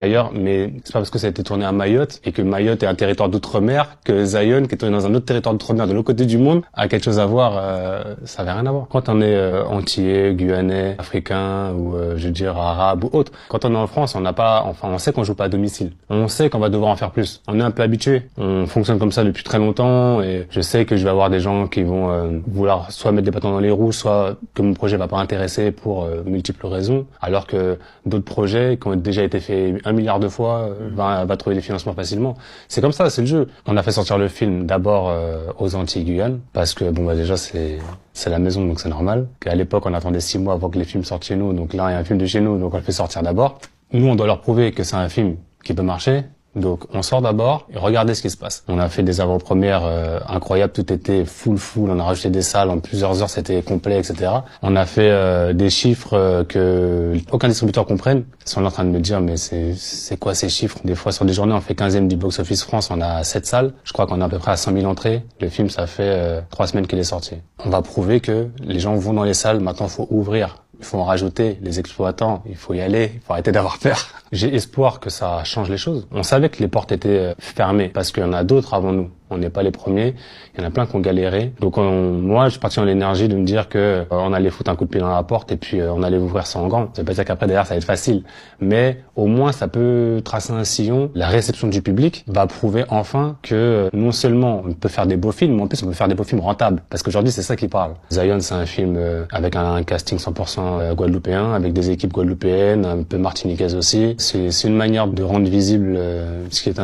D'ailleurs, mais c'est pas parce que ça a été tourné à Mayotte et que Mayotte est un territoire d'outre-mer que Zion, qui est tourné dans un autre territoire d'outre-mer de l'autre côté du monde, a quelque chose à voir. Ça avait rien à voir. Quand on est antillais, guyanais, africain ou je veux dire arabe ou autre, quand on est en France, on n'a pas, enfin, on sait qu'on joue pas à domicile. On sait qu'on va devoir en faire plus. On est un peu habitué. On fonctionne comme ça depuis très longtemps et je sais que je vais avoir des gens qui vont vouloir soit mettre des bâtons dans les roues, soit que mon projet va pas intéresser pour multiples raisons, alors que d'autres projets qui ont déjà été faits 1 milliard de fois va trouver des financements facilement. C'est comme ça, c'est le jeu. On a fait sortir le film d'abord aux Antilles-Guyane parce que bon bah déjà c'est la maison donc c'est normal. Qu'à l'époque on attendait 6 mois avant que les films sortent chez nous, donc là il y a un film de chez nous donc on le fait sortir d'abord. Nous on doit leur prouver que c'est un film qui peut marcher. Donc on sort d'abord et regardez ce qui se passe. On a fait des avant-premières incroyables, tout était full, on a rajouté des salles en plusieurs heures, c'était complet, etc. On a fait des chiffres que aucun distributeur comprenne. Ils sont là en train de me dire mais c'est quoi ces chiffres? Des fois sur des journées on fait 15e du box-office France, on a 7 salles. Je crois qu'on est à peu près à 100 000 entrées. Le film ça fait 3 semaines qu'il est sorti. On va prouver que les gens vont dans les salles, maintenant faut ouvrir. Il faut en rajouter, les exploitants, il faut y aller, il faut arrêter d'avoir peur. J'ai espoir que ça change les choses. On savait que les portes étaient fermées parce qu'il y en a d'autres avant nous. On n'est pas les premiers, il y en a plein qui ont galéré. Donc moi, je suis parti dans l'énergie de me dire que on allait foutre un coup de pied dans la porte et puis on allait ouvrir ça en grand. Ça veut pas dire qu'après derrière ça va être facile, mais au moins ça peut tracer un sillon. La réception du public va prouver enfin que non seulement on peut faire des beaux films, mais en plus on peut faire des beaux films rentables. Parce qu'aujourd'hui c'est ça qui parle. Zion c'est un film avec un casting 100% guadeloupéen, avec des équipes guadeloupéennes, un peu martiniquaises aussi. C'est une manière de rendre visible ce qui est invisible.